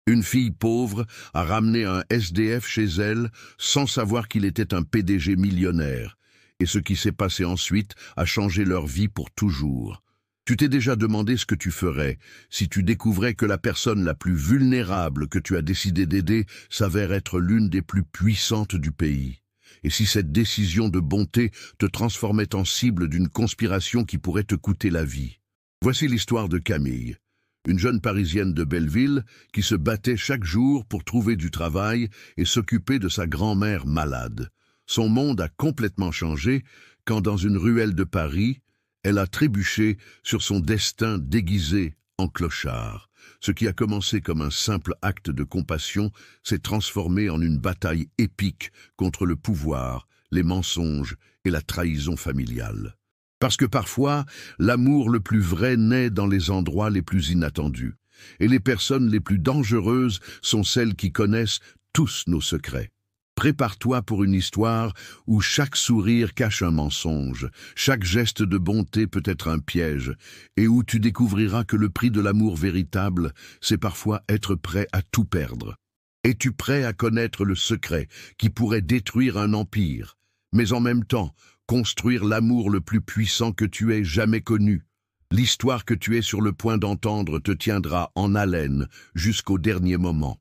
Une fille pauvre a ramené un SDF chez elle sans savoir qu'il était un PDG millionnaire. Et ce qui s'est passé ensuite a changé leur vie pour toujours. Tu t'es déjà demandé ce que tu ferais si tu découvrais que la personne la plus vulnérable que tu as décidé d'aider s'avère être l'une des plus puissantes du pays. Et si cette décision de bonté te transformait en cible d'une conspiration qui pourrait te coûter la vie. Voici l'histoire de Camille, une jeune Parisienne de Belleville qui se battait chaque jour pour trouver du travail et s'occuper de sa grand-mère malade. Son monde a complètement changé quand, dans une ruelle de Paris, elle a trébuché sur son destin déguisé en clochard. Ce qui a commencé comme un simple acte de compassion s'est transformé en une bataille épique contre le pouvoir, les mensonges et la trahison familiale. Parce que parfois, l'amour le plus vrai naît dans les endroits les plus inattendus. Et les personnes les plus dangereuses sont celles qui connaissent tous nos secrets. Prépare-toi pour une histoire où chaque sourire cache un mensonge, chaque geste de bonté peut être un piège, et où tu découvriras que le prix de l'amour véritable, c'est parfois être prêt à tout perdre. Es-tu prêt à connaître le secret qui pourrait détruire un empire, mais en même temps construire l'amour le plus puissant que tu aies jamais connu? L'histoire que tu es sur le point d'entendre te tiendra en haleine jusqu'au dernier moment.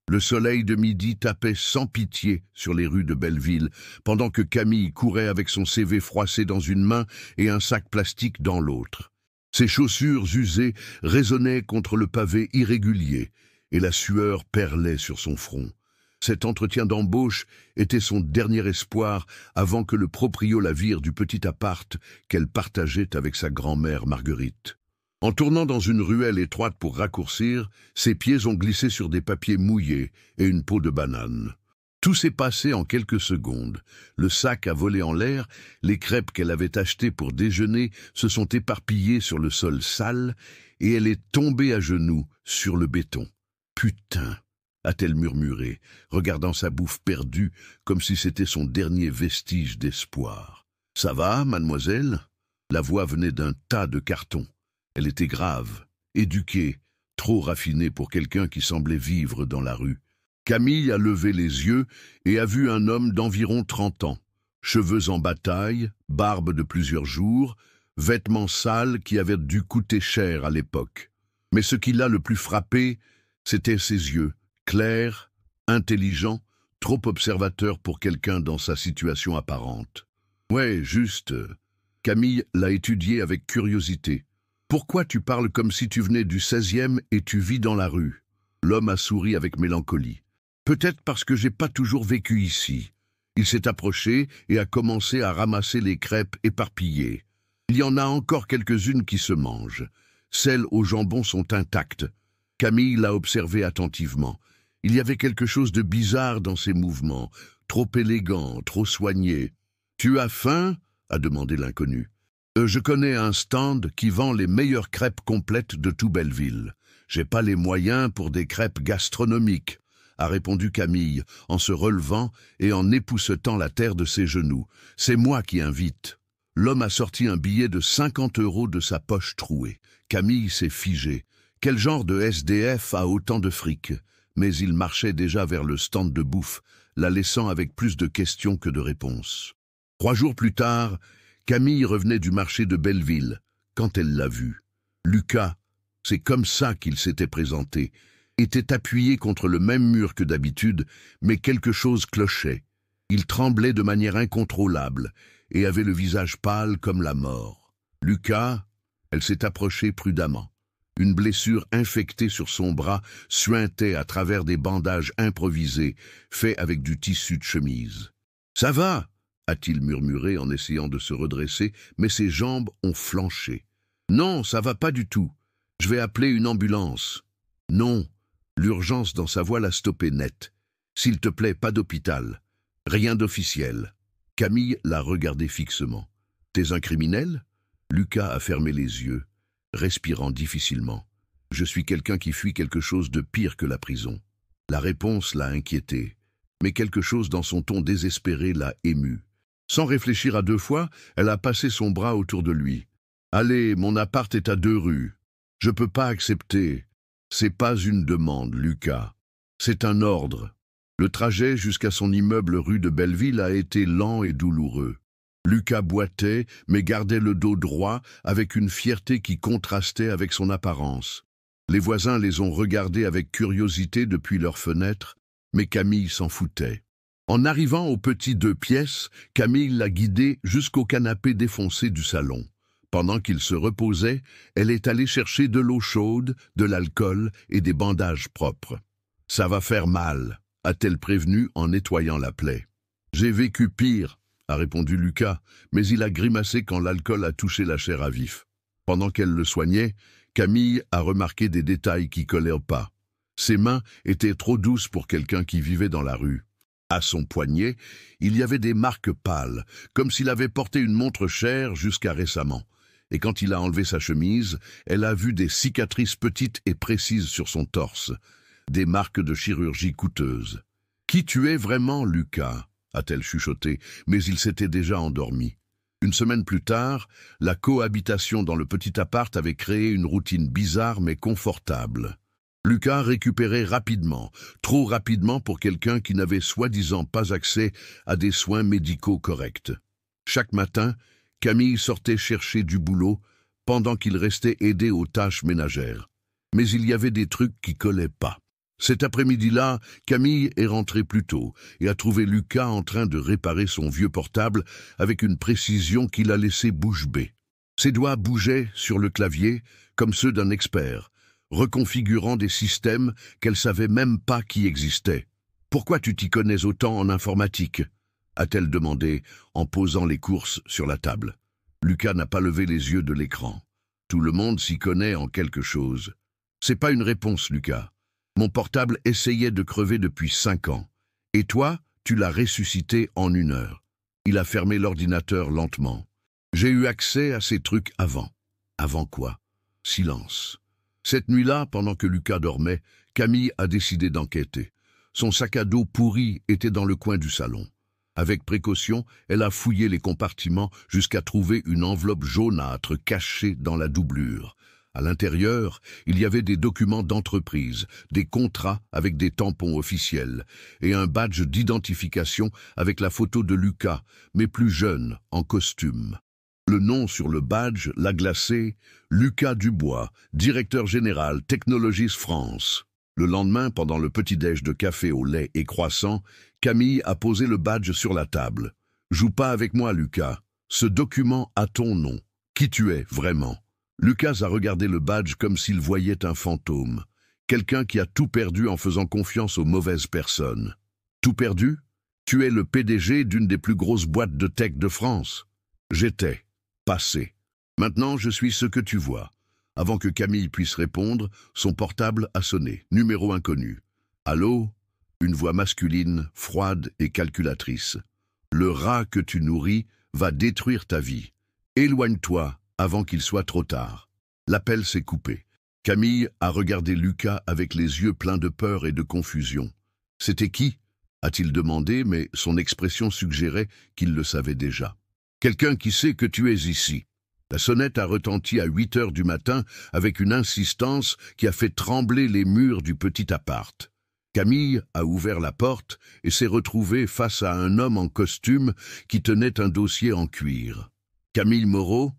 Le soleil de midi tapait sans pitié sur les rues de Belleville, pendant que Camille courait avec son CV froissé dans une main et un sac plastique dans l'autre. Ses chaussures usées résonnaient contre le pavé irrégulier, et la sueur perlait sur son front. Cet entretien d'embauche était son dernier espoir avant que le proprio la vire du petit appart qu'elle partageait avec sa grand-mère Marguerite. En tournant dans une ruelle étroite pour raccourcir, ses pieds ont glissé sur des papiers mouillés et une peau de banane. Tout s'est passé en quelques secondes. Le sac a volé en l'air, les crêpes qu'elle avait achetées pour déjeuner se sont éparpillées sur le sol sale et elle est tombée à genoux sur le béton. « Putain !» a-t-elle murmuré, regardant sa bouffe perdue comme si c'était son dernier vestige d'espoir. « Ça va, mademoiselle ?» La voix venait d'un tas de cartons. Elle était grave, éduquée, trop raffinée pour quelqu'un qui semblait vivre dans la rue. Camille a levé les yeux et a vu un homme d'environ 30 ans. Cheveux en bataille, barbe de plusieurs jours, vêtements sales qui avaient dû coûter cher à l'époque. Mais ce qui l'a le plus frappé, c'était ses yeux, clairs, intelligents, trop observateurs pour quelqu'un dans sa situation apparente. Ouais, juste. Camille l'a étudié avec curiosité. Pourquoi tu parles comme si tu venais du 16e et tu vis dans la rue? L'homme a souri avec mélancolie. Peut-être parce que j'ai pas toujours vécu ici. Il s'est approché et a commencé à ramasser les crêpes éparpillées. Il y en a encore quelques-unes qui se mangent. Celles au jambon sont intactes. Camille l'a observé attentivement. Il y avait quelque chose de bizarre dans ses mouvements, trop élégants, trop soignés. « Tu as faim ?» a demandé l'inconnu. Je connais un stand qui vend les meilleures crêpes complètes de tout Belleville. J'ai pas les moyens pour des crêpes gastronomiques, a répondu Camille, en se relevant et en époussetant la terre de ses genoux. C'est moi qui invite. L'homme a sorti un billet de 50 € de sa poche trouée. Camille s'est figée. Quel genre de SDF a autant de fric? Mais il marchait déjà vers le stand de bouffe, la laissant avec plus de questions que de réponses. 3 jours plus tard, Camille revenait du marché de Belleville, quand elle l'a vu. Lucas, c'est comme ça qu'il s'était présenté, était appuyé contre le même mur que d'habitude, mais quelque chose clochait. Il tremblait de manière incontrôlable et avait le visage pâle comme la mort. Lucas, elle s'est approchée prudemment. Une blessure infectée sur son bras suintait à travers des bandages improvisés, faits avec du tissu de chemise. « Ça va ?» a-t-il murmuré en essayant de se redresser, mais ses jambes ont flanché. « Non, ça va pas du tout. Je vais appeler une ambulance. »« Non. » L'urgence dans sa voix l'a stoppé net. « S'il te plaît, pas d'hôpital. Rien d'officiel. » Camille l'a regardé fixement. « T'es un criminel ?» Lucas a fermé les yeux, respirant difficilement. « Je suis quelqu'un qui fuit quelque chose de pire que la prison. » La réponse l'a inquiété, mais quelque chose dans son ton désespéré l'a ému. Sans réfléchir à 2 fois, elle a passé son bras autour de lui. « Allez, mon appart est à 2 rues. Je peux pas accepter. C'est pas une demande, Lucas. C'est un ordre. Le trajet jusqu'à son immeuble rue de Belleville a été lent et douloureux. Lucas boitait, mais gardait le dos droit, avec une fierté qui contrastait avec son apparence. Les voisins les ont regardés avec curiosité depuis leurs fenêtres, mais Camille s'en foutait. En arrivant au petit 2 pièces, Camille l'a guidé jusqu'au canapé défoncé du salon. Pendant qu'il se reposait, elle est allée chercher de l'eau chaude, de l'alcool et des bandages propres. « Ça va faire mal », a-t-elle prévenu en nettoyant la plaie. « J'ai vécu pire », a répondu Lucas, mais il a grimacé quand l'alcool a touché la chair à vif. Pendant qu'elle le soignait, Camille a remarqué des détails qui collaient au pas. Ses mains étaient trop douces pour quelqu'un qui vivait dans la rue. À son poignet, il y avait des marques pâles, comme s'il avait porté une montre chère jusqu'à récemment. Et quand il a enlevé sa chemise, elle a vu des cicatrices petites et précises sur son torse, des marques de chirurgie coûteuse. « Qui tu es vraiment, Lucas ?» a-t-elle chuchoté, mais il s'était déjà endormi. Une semaine plus tard, la cohabitation dans le petit appart avait créé une routine bizarre mais confortable. Lucas récupérait rapidement, trop rapidement pour quelqu'un qui n'avait soi-disant pas accès à des soins médicaux corrects. Chaque matin, Camille sortait chercher du boulot pendant qu'il restait aidé aux tâches ménagères. Mais il y avait des trucs qui collaient pas. Cet après-midi-là, Camille est rentrée plus tôt et a trouvé Lucas en train de réparer son vieux portable avec une précision qui l'a laissé bouche bée. Ses doigts bougeaient sur le clavier comme ceux d'un expert, reconfigurant des systèmes qu'elle savait même pas qui existaient. « Pourquoi tu t'y connais autant en informatique ?» a-t-elle demandé en posant les courses sur la table. Lucas n'a pas levé les yeux de l'écran. Tout le monde s'y connaît en quelque chose. C'est pas une réponse, Lucas. Mon portable essayait de crever depuis 5 ans. Et toi, tu l'as ressuscité en 1 heure. Il a fermé l'ordinateur lentement. J'ai eu accès à ces trucs avant. Avant quoi? Silence. Cette nuit-là, pendant que Lucas dormait, Camille a décidé d'enquêter. Son sac à dos pourri était dans le coin du salon. Avec précaution, elle a fouillé les compartiments jusqu'à trouver une enveloppe jaunâtre cachée dans la doublure. À l'intérieur, il y avait des documents d'entreprise, des contrats avec des tampons officiels et un badge d'identification avec la photo de Lucas, mais plus jeune, en costume. Le nom sur le badge l'a glacé « Lucas Dubois, directeur général Technologies France ». Le lendemain, pendant le petit-déj de café au lait et croissant, Camille a posé le badge sur la table. « Joue pas avec moi, Lucas. Ce document a ton nom. Qui tu es, vraiment ?» Lucas a regardé le badge comme s'il voyait un fantôme. Quelqu'un qui a tout perdu en faisant confiance aux mauvaises personnes. Tout perdu? Tu es le PDG d'une des plus grosses boîtes de tech de France. J'étais. Passé. Maintenant, je suis ce que tu vois. Avant que Camille puisse répondre, son portable a sonné. Numéro inconnu. Allô? Une voix masculine, froide et calculatrice. Le rat que tu nourris va détruire ta vie. Éloigne-toi avant qu'il soit trop tard. L'appel s'est coupé. Camille a regardé Lucas avec les yeux pleins de peur et de confusion. « C'était qui ?» a-t-il demandé, mais son expression suggérait qu'il le savait déjà. « Quelqu'un qui sait que tu es ici. » La sonnette a retenti à 8 heures du matin avec une insistance qui a fait trembler les murs du petit appart. Camille a ouvert la porte et s'est retrouvée face à un homme en costume qui tenait un dossier en cuir. « Camille Moreau ?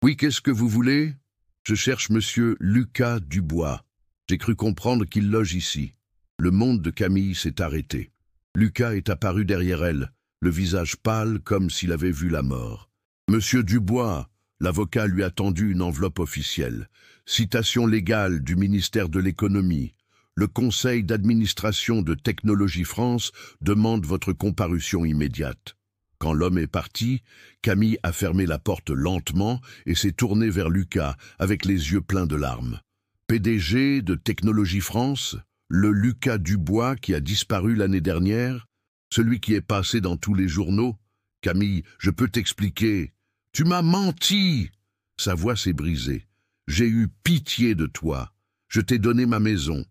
Oui, qu'est-ce que vous voulez ? Je cherche monsieur Lucas Dubois. J'ai cru comprendre qu'il loge ici. » Le monde de Camille s'est arrêté. Lucas est apparu derrière elle, le visage pâle comme s'il avait vu la mort. « Monsieur Dubois !» L'avocat lui a tendu une enveloppe officielle. Citation légale du ministère de l'Économie. Le conseil d'administration de Technologies France demande votre comparution immédiate. Quand l'homme est parti, Camille a fermé la porte lentement et s'est tournée vers Lucas avec les yeux pleins de larmes. PDG de Technologies France, le Lucas Dubois qui a disparu l'année dernière, celui qui est passé dans tous les journaux. Camille, je peux t'expliquer. Tu m'as menti! Sa voix s'est brisée. J'ai eu pitié de toi. Je t'ai donné ma maison.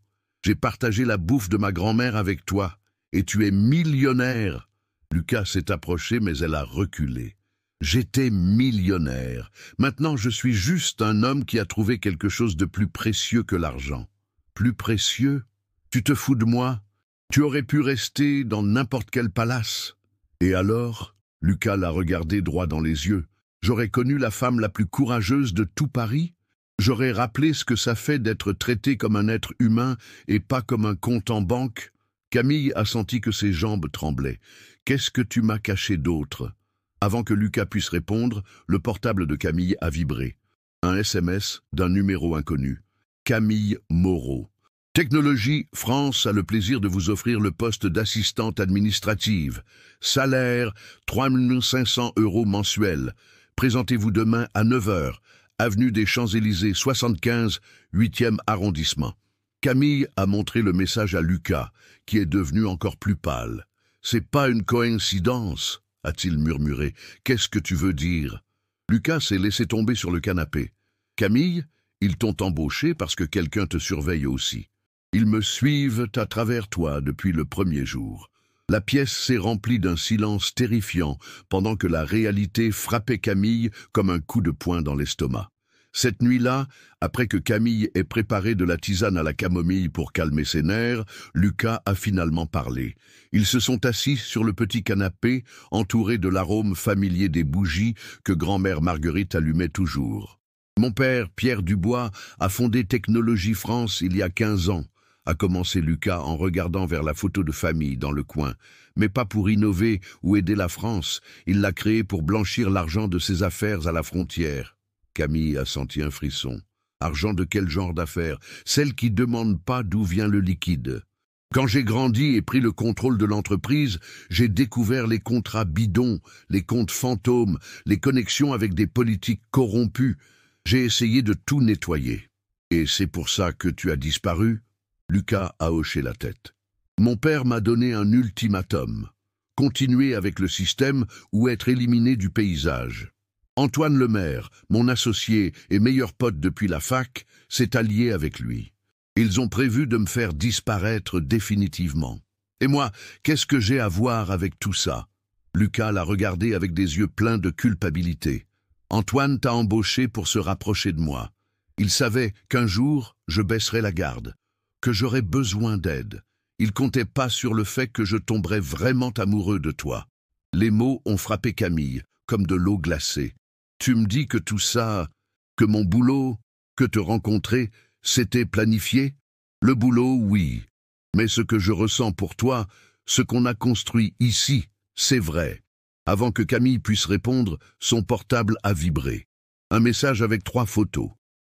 J'ai partagé la bouffe de ma grand-mère avec toi. Et tu es millionnaire. Lucas s'est approché, mais elle a reculé. J'étais millionnaire. Maintenant, je suis juste un homme qui a trouvé quelque chose de plus précieux que l'argent. Plus précieux? Tu te fous de moi? Tu aurais pu rester dans n'importe quel palace. Et alors? Lucas l'a regardé droit dans les yeux. J'aurais connu la femme la plus courageuse de tout Paris? J'aurais rappelé ce que ça fait d'être traité comme un être humain et pas comme un compte en banque? Camille a senti que ses jambes tremblaient. Qu'est-ce que tu m'as caché d'autre? Avant que Lucas puisse répondre, le portable de Camille a vibré. Un SMS d'un numéro inconnu. Camille Moreau. Technologie France a le plaisir de vous offrir le poste d'assistante administrative. Salaire 3 500 € mensuels. Présentez-vous demain à 9 h, avenue des Champs-Élysées 75, 8e arrondissement. Camille a montré le message à Lucas, qui est devenu encore plus pâle. « C'est pas une coïncidence », a-t-il murmuré. « Qu'est-ce que tu veux dire ?» Lucas s'est laissé tomber sur le canapé. « Camille, ils t'ont embauché parce que quelqu'un te surveille aussi. Ils me suivent à travers toi depuis le premier jour. » La pièce s'est remplie d'un silence terrifiant pendant que la réalité frappait Camille comme un coup de poing dans l'estomac. Cette nuit-là, après que Camille ait préparé de la tisane à la camomille pour calmer ses nerfs, Lucas a finalement parlé. Ils se sont assis sur le petit canapé, entourés de l'arôme familier des bougies que grand-mère Marguerite allumait toujours. « Mon père, Pierre Dubois, a fondé Technologie France il y a 15 ans. » a commencé Lucas en regardant vers la photo de famille dans le coin. Mais pas pour innover ou aider la France, il l'a créé pour blanchir l'argent de ses affaires à la frontière. Camille a senti un frisson. Argent de quel genre d'affaires? Celle qui ne demande pas d'où vient le liquide. Quand j'ai grandi et pris le contrôle de l'entreprise, j'ai découvert les contrats bidons, les comptes fantômes, les connexions avec des politiques corrompus. J'ai essayé de tout nettoyer. Et c'est pour ça que tu as disparu? Lucas a hoché la tête. Mon père m'a donné un ultimatum. Continuer avec le système ou être éliminé du paysage. Antoine Lemaire, mon associé et meilleur pote depuis la fac, s'est allié avec lui. Ils ont prévu de me faire disparaître définitivement. Et moi, qu'est-ce que j'ai à voir avec tout ça? Lucas l'a regardé avec des yeux pleins de culpabilité. Antoine t'a embauché pour se rapprocher de moi. Il savait qu'un jour, je baisserais la garde, que j'aurais besoin d'aide. Il comptait pas sur le fait que je tomberais vraiment amoureux de toi. Les mots ont frappé Camille, comme de l'eau glacée. Tu me dis que tout ça, que mon boulot, que te rencontrer, c'était planifié? Le boulot, oui. Mais ce que je ressens pour toi, ce qu'on a construit ici, c'est vrai. Avant que Camille puisse répondre, son portable a vibré. Un message avec 3 photos.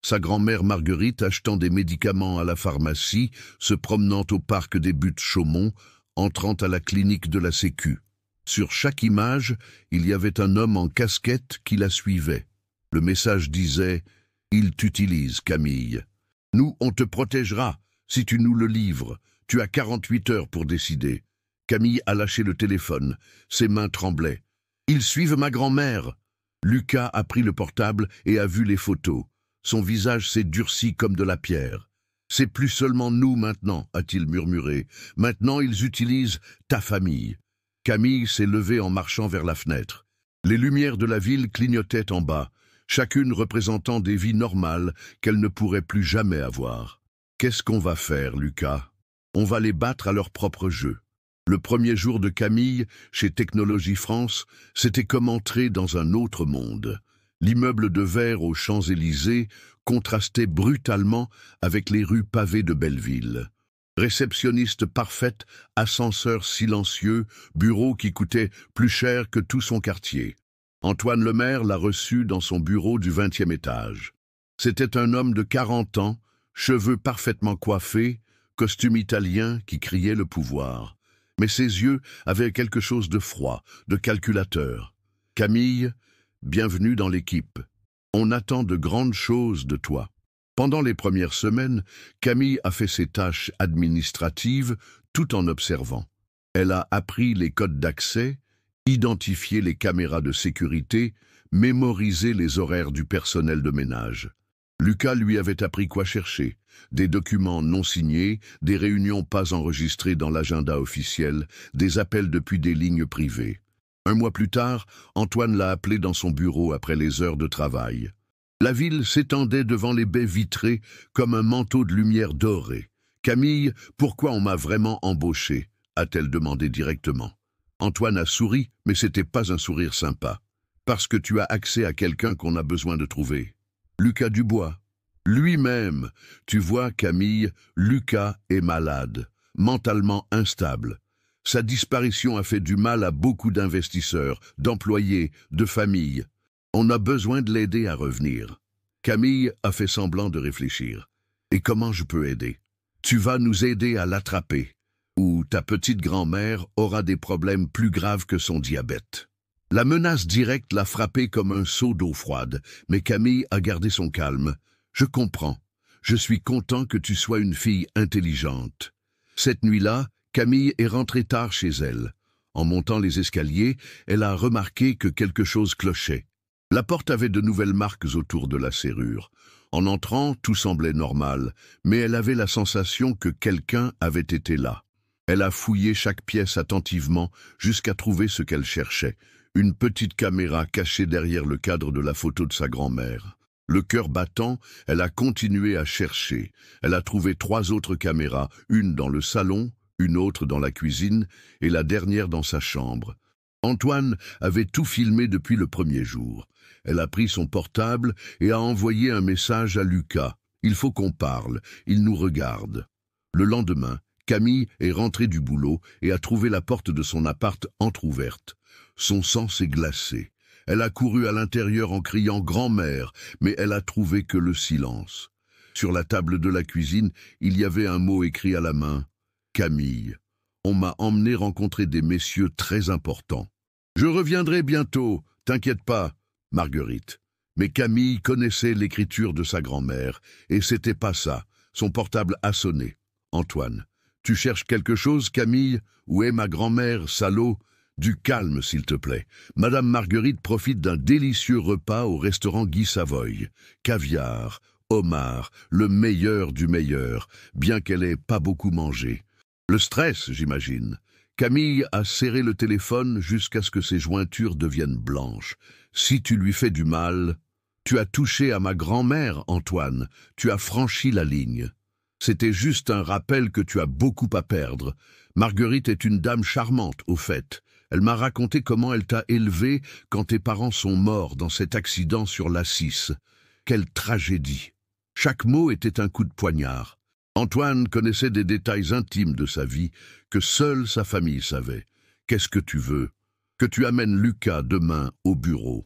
Sa grand-mère Marguerite achetant des médicaments à la pharmacie, se promenant au parc des Buttes-Chaumont, entrant à la clinique de la Sécu. Sur chaque image, il y avait un homme en casquette qui la suivait. Le message disait « Il t'utilise, Camille. Nous, on te protégera si tu nous le livres. Tu as 48 heures pour décider. » Camille a lâché le téléphone. Ses mains tremblaient. « Ils suivent ma grand-mère. » Lucas a pris le portable et a vu les photos. Son visage s'est durci comme de la pierre. « C'est plus seulement nous maintenant, a-t-il murmuré. Maintenant, ils utilisent ta famille. » Camille s'est levée en marchant vers la fenêtre. Les lumières de la ville clignotaient en bas, chacune représentant des vies normales qu'elle ne pourrait plus jamais avoir. Qu'est-ce qu'on va faire, Lucas? On va les battre à leur propre jeu. Le premier jour de Camille, chez Technologie France, c'était comme entrer dans un autre monde. L'immeuble de verre aux Champs-Élysées contrastait brutalement avec les rues pavées de Belleville. Réceptionniste parfaite, ascenseur silencieux, bureau qui coûtait plus cher que tout son quartier. Antoine Lemaire l'a reçu dans son bureau du 20e étage. C'était un homme de 40 ans, cheveux parfaitement coiffés, costume italien qui criait le pouvoir. Mais ses yeux avaient quelque chose de froid, de calculateur. « Camille, bienvenue dans l'équipe. On attend de grandes choses de toi. » Pendant les premières semaines, Camille a fait ses tâches administratives tout en observant. Elle a appris les codes d'accès, identifié les caméras de sécurité, mémorisé les horaires du personnel de ménage. Lucas lui avait appris quoi chercher, des documents non signés, des réunions pas enregistrées dans l'agenda officiel, des appels depuis des lignes privées. Un mois plus tard, Antoine l'a appelé dans son bureau après les heures de travail. La ville s'étendait devant les baies vitrées comme un manteau de lumière dorée. « Camille, pourquoi on m'a vraiment embauché ?» a-t-elle demandé directement. Antoine a souri, mais c'était pas un sourire sympa. « Parce que tu as accès à quelqu'un qu'on a besoin de trouver. Lucas Dubois. Lui-même. Tu vois, Camille, Lucas est malade, mentalement instable. Sa disparition a fait du mal à beaucoup d'investisseurs, d'employés, de familles. On a besoin de l'aider à revenir. » Camille a fait semblant de réfléchir. « Et comment je peux aider? Tu vas nous aider à l'attraper, ou ta petite grand-mère aura des problèmes plus graves que son diabète. » La menace directe l'a frappé comme un seau d'eau froide, mais Camille a gardé son calme. « Je comprends. Je suis content que tu sois une fille intelligente. » Cette nuit-là, Camille est rentrée tard chez elle. En montant les escaliers, elle a remarqué que quelque chose clochait. La porte avait de nouvelles marques autour de la serrure. En entrant, tout semblait normal, mais elle avait la sensation que quelqu'un avait été là. Elle a fouillé chaque pièce attentivement jusqu'à trouver ce qu'elle cherchait. Une petite caméra cachée derrière le cadre de la photo de sa grand-mère. Le cœur battant, elle a continué à chercher. Elle a trouvé 3 autres caméras, une dans le salon, une autre dans la cuisine et la dernière dans sa chambre. Antoine avait tout filmé depuis le premier jour. Elle a pris son portable et a envoyé un message à Lucas. « Il faut qu'on parle, il nous regarde. » Le lendemain, Camille est rentrée du boulot et a trouvé la porte de son appart entr'ouverte. Son sang s'est glacé. Elle a couru à l'intérieur en criant « Grand-mère », mais elle a trouvé que le silence. Sur la table de la cuisine, il y avait un mot écrit à la main. « Camille. On m'a emmené rencontrer des messieurs très importants. Je reviendrai bientôt, t'inquiète pas, Marguerite. » Mais Camille connaissait l'écriture de sa grand-mère, et c'était pas ça. Son portable a sonné. « Antoine. Tu cherches quelque chose, Camille? Où est ma grand-mère, salaud? Du calme, s'il te plaît. Madame Marguerite profite d'un délicieux repas au restaurant Guy Savoy. Caviar, homard, le meilleur du meilleur, bien qu'elle ait pas beaucoup mangé. Le stress, j'imagine. » Camille a serré le téléphone jusqu'à ce que ses jointures deviennent blanches. « Si tu lui fais du mal, tu as touché à ma grand-mère, Antoine. Tu as franchi la ligne. C'était juste un rappel que tu as beaucoup à perdre. Marguerite est une dame charmante, au fait. Elle m'a raconté comment elle t'a élevé quand tes parents sont morts dans cet accident sur l'A6. Quelle tragédie! » Chaque mot était un coup de poignard. Antoine connaissait des détails intimes de sa vie que seule sa famille savait. « Qu'est-ce que tu veux? Que tu amènes Lucas demain au bureau.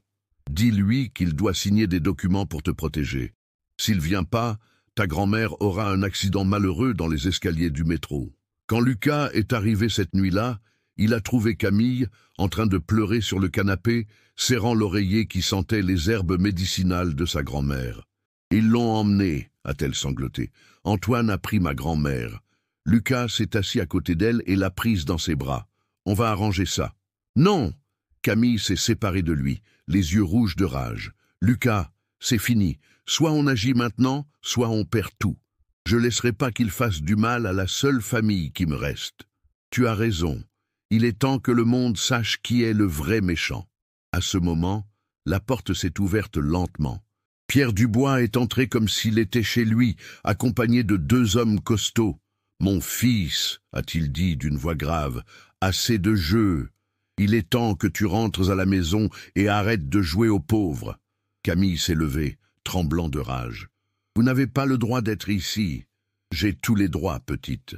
Dis-lui qu'il doit signer des documents pour te protéger. S'il vient pas, ta grand-mère aura un accident malheureux dans les escaliers du métro. » Quand Lucas est arrivé cette nuit-là, il a trouvé Camille en train de pleurer sur le canapé, serrant l'oreiller qui sentait les herbes médicinales de sa grand-mère. « Ils l'ont emmené, a-t-elle sangloté. Antoine a pris ma grand-mère. Lucas s'est assis à côté d'elle et l'a prise dans ses bras. On va arranger ça. »« Non !» Camille s'est séparée de lui, les yeux rouges de rage. « Lucas, c'est fini. Soit on agit maintenant, soit on perd tout. Je laisserai pas qu'il fasse du mal à la seule famille qui me reste. Tu as raison. Il est temps que le monde sache qui est le vrai méchant. » À ce moment, la porte s'est ouverte lentement. Pierre Dubois est entré comme s'il était chez lui, accompagné de 2 hommes costauds. « Mon fils, a-t-il dit d'une voix grave, assez de jeu. Il est temps que tu rentres à la maison et arrêtes de jouer aux pauvres. » Camille s'est levée, tremblant de rage. « Vous n'avez pas le droit d'être ici. »« J'ai tous les droits, petite.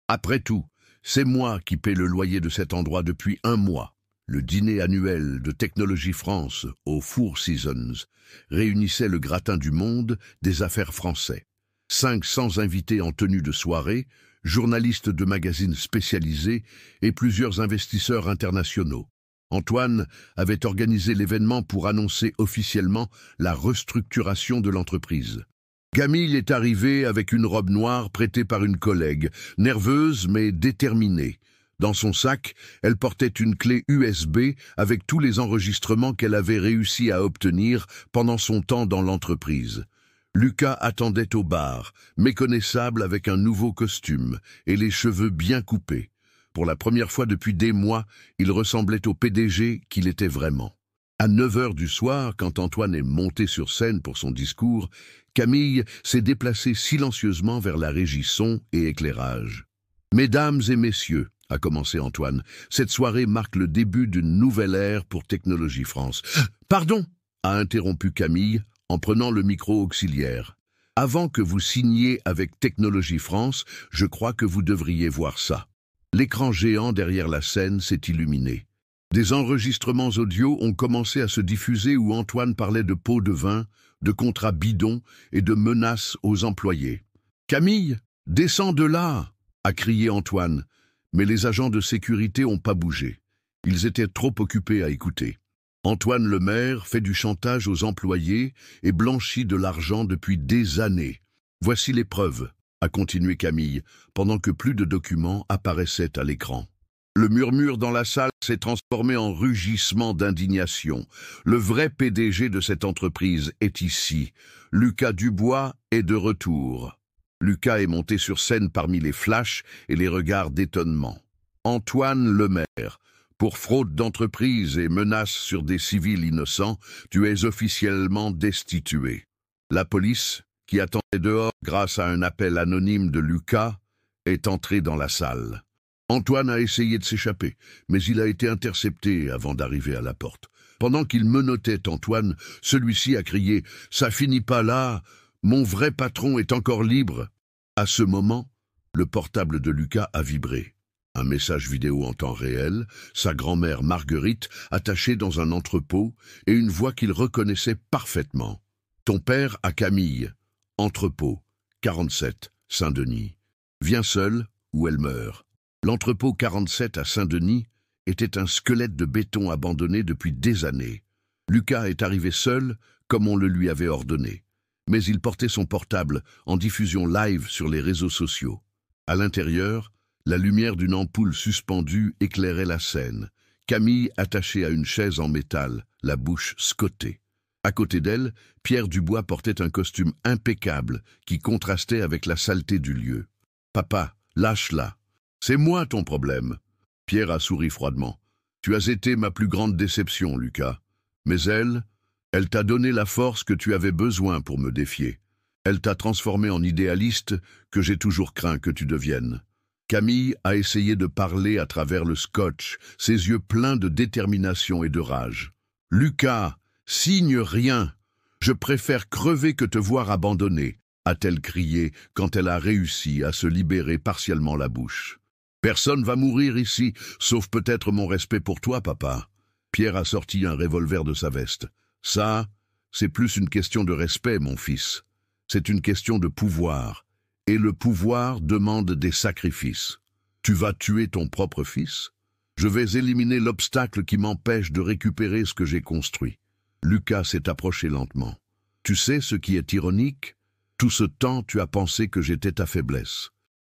Après tout, c'est moi qui paie le loyer de cet endroit depuis 1 mois. » Le dîner annuel de Technologie France au Four Seasons réunissait le gratin du monde des affaires français. 500 invités en tenue de soirée, journalistes de magazines spécialisés et plusieurs investisseurs internationaux. Antoine avait organisé l'événement pour annoncer officiellement la restructuration de l'entreprise. Camille est arrivée avec une robe noire prêtée par une collègue, nerveuse mais déterminée. Dans son sac, elle portait une clé USB avec tous les enregistrements qu'elle avait réussi à obtenir pendant son temps dans l'entreprise. Lucas attendait au bar, méconnaissable avec un nouveau costume et les cheveux bien coupés. Pour la première fois depuis des mois, il ressemblait au PDG qu'il était vraiment. À 9 heures du soir, quand Antoine est monté sur scène pour son discours, Camille s'est déplacée silencieusement vers la régie son et éclairage. « Mesdames et messieurs », a commencé Antoine, « cette soirée marque le début d'une nouvelle ère pour Technologie France. »« Pardon !» a interrompu Camille en prenant le micro auxiliaire. « Avant que vous signiez avec Technologie France, je crois que vous devriez voir ça. » L'écran géant derrière la scène s'est illuminé. Des enregistrements audio ont commencé à se diffuser où Antoine parlait de pots de vin, de contrats bidons et de menaces aux employés. « Camille, descends de là !» a crié Antoine, mais les agents de sécurité n'ont pas bougé. Ils étaient trop occupés à écouter. Antoine le maire fait du chantage aux employés et blanchit de l'argent depuis des années. « Voici les preuves », a continué Camille, pendant que plus de documents apparaissaient à l'écran. Le murmure dans la salle s'est transformé en rugissement d'indignation. Le vrai PDG de cette entreprise est ici. Lucas Dubois est de retour. Lucas est monté sur scène parmi les flashs et les regards d'étonnement. Antoine le maire, pour fraude d'entreprise et menaces sur des civils innocents, tu es officiellement destitué. La police, qui attendait dehors grâce à un appel anonyme de Lucas, est entrée dans la salle. Antoine a essayé de s'échapper, mais il a été intercepté avant d'arriver à la porte. Pendant qu'il menottait Antoine, celui-ci a crié « Ça finit pas là, mon vrai patron est encore libre !» À ce moment, le portable de Lucas a vibré. Un message vidéo en temps réel, sa grand-mère Marguerite attachée dans un entrepôt et une voix qu'il reconnaissait parfaitement. « Ton père à Camille, entrepôt, 47, Saint-Denis. Viens seul ou elle meurt. » L'entrepôt 47 à Saint-Denis était un squelette de béton abandonné depuis des années. Lucas est arrivé seul, comme on le lui avait ordonné. Mais il portait son portable en diffusion live sur les réseaux sociaux. À l'intérieur, la lumière d'une ampoule suspendue éclairait la scène. Camille attachée à une chaise en métal, la bouche scotée. À côté d'elle, Pierre Dubois portait un costume impeccable qui contrastait avec la saleté du lieu. « Papa, lâche-la. C'est moi ton problème. » Pierre a souri froidement. « Tu as été ma plus grande déception, Lucas. Mais elle t'a donné la force que tu avais besoin pour me défier. Elle t'a transformé en idéaliste que j'ai toujours craint que tu deviennes. » Camille a essayé de parler à travers le scotch, ses yeux pleins de détermination et de rage. « Lucas, signe rien. Je préfère crever que te voir abandonné, » a-t-elle crié quand elle a réussi à se libérer partiellement la bouche. « Personne va mourir ici, sauf peut-être mon respect pour toi, papa. » Pierre a sorti un revolver de sa veste. « Ça, c'est plus une question de respect, mon fils. C'est une question de pouvoir. Et le pouvoir demande des sacrifices. Tu vas tuer ton propre fils? Je vais éliminer l'obstacle qui m'empêche de récupérer ce que j'ai construit. » Lucas s'est approché lentement. « Tu sais ce qui est ironique? Tout ce temps, tu as pensé que j'étais ta faiblesse.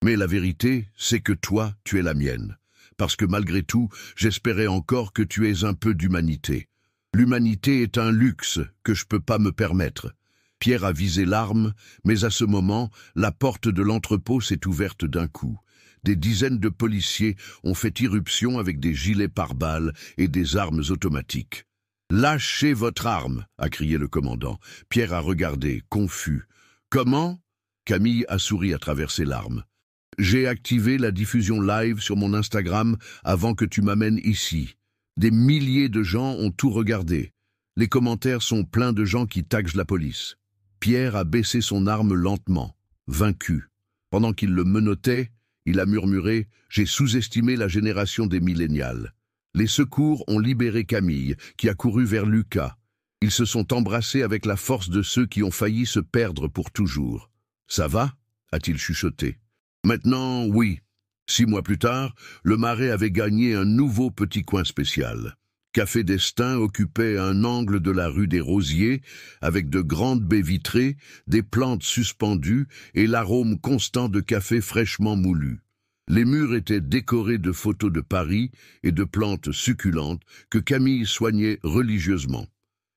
Mais la vérité, c'est que toi, tu es la mienne. Parce que malgré tout, j'espérais encore que tu aies un peu d'humanité. L'humanité est un luxe que je peux pas me permettre. » Pierre a visé l'arme, mais à ce moment, la porte de l'entrepôt s'est ouverte d'un coup. Des dizaines de policiers ont fait irruption avec des gilets pare-balles et des armes automatiques. « Lâchez votre arme !» a crié le commandant. Pierre a regardé, confus. « Comment ?» Camille a souri à travers ses larmes. « J'ai activé la diffusion live sur mon Instagram avant que tu m'amènes ici. Des milliers de gens ont tout regardé. Les commentaires sont pleins de gens qui taguent la police. » Pierre a baissé son arme lentement, vaincu. Pendant qu'il le menottait, il a murmuré « J'ai sous-estimé la génération des millénials. » Les secours ont libéré Camille, qui a couru vers Lucas. Ils se sont embrassés avec la force de ceux qui ont failli se perdre pour toujours. « Ça va ?» a-t-il chuchoté. « Maintenant, oui. » 6 mois plus tard, le Marais avait gagné un nouveau petit coin spécial. Café Destin occupait un angle de la rue des Rosiers, avec de grandes baies vitrées, des plantes suspendues et l'arôme constant de café fraîchement moulu. Les murs étaient décorés de photos de Paris et de plantes succulentes que Camille soignait religieusement.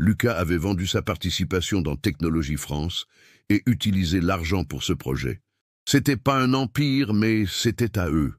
Lucas avait vendu sa participation dans Technologie France et utilisé l'argent pour ce projet. C'était pas un empire, mais c'était à eux.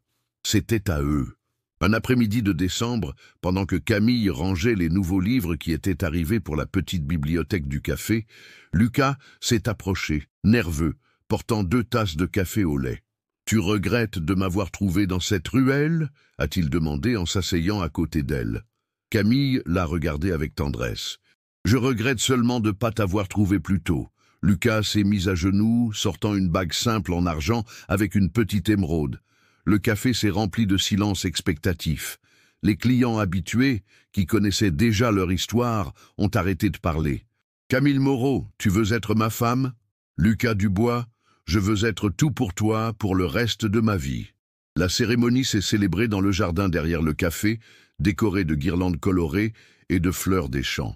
C'était à eux. Un après-midi de décembre, pendant que Camille rangeait les nouveaux livres qui étaient arrivés pour la petite bibliothèque du café, Lucas s'est approché, nerveux, portant 2 tasses de café au lait. « Tu regrettes de m'avoir trouvé dans cette ruelle ?» a-t-il demandé en s'asseyant à côté d'elle. Camille l'a regardé avec tendresse. « Je regrette seulement de ne pas t'avoir trouvé plus tôt. » Lucas s'est mis à genoux, sortant une bague simple en argent avec une petite émeraude. Le café s'est rempli de silence expectatif. Les clients habitués, qui connaissaient déjà leur histoire, ont arrêté de parler. « Camille Moreau, tu veux être ma femme ?»« Lucas Dubois, je veux être tout pour toi pour le reste de ma vie. » La cérémonie s'est célébrée dans le jardin derrière le café, décoré de guirlandes colorées et de fleurs des champs.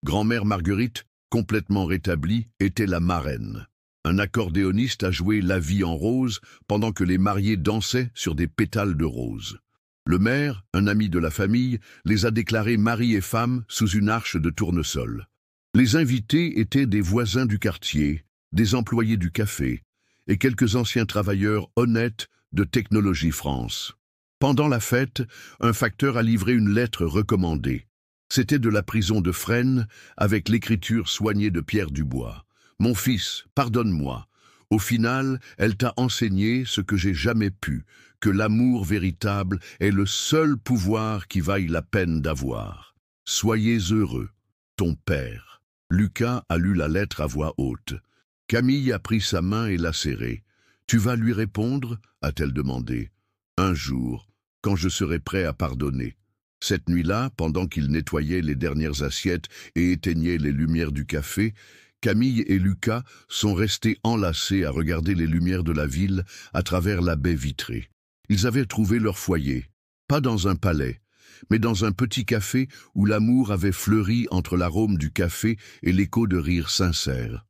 Grand-mère Marguerite, complètement rétablie, était la marraine. Un accordéoniste a joué La vie en rose pendant que les mariés dansaient sur des pétales de rose. Le maire, un ami de la famille, les a déclarés mari et femme sous une arche de tournesol. Les invités étaient des voisins du quartier, des employés du café et quelques anciens travailleurs honnêtes de Technologie France. Pendant la fête, un facteur a livré une lettre recommandée. C'était de la prison de Fresnes, avec l'écriture soignée de Pierre Dubois. « Mon fils, pardonne-moi. Au final, elle t'a enseigné ce que j'ai jamais pu, que l'amour véritable est le seul pouvoir qui vaille la peine d'avoir. Soyez heureux. Ton père. » Lucas a lu la lettre à voix haute. Camille a pris sa main et l'a serrée. « Tu vas lui répondre ?» a-t-elle demandé. « Un jour, quand je serai prêt à pardonner. » Cette nuit-là, pendant qu'il nettoyait les dernières assiettes et éteignait les lumières du café, Camille et Lucas sont restés enlacés à regarder les lumières de la ville à travers la baie vitrée. Ils avaient trouvé leur foyer, pas dans un palais, mais dans un petit café où l'amour avait fleuri entre l'arôme du café et l'écho de rires sincères.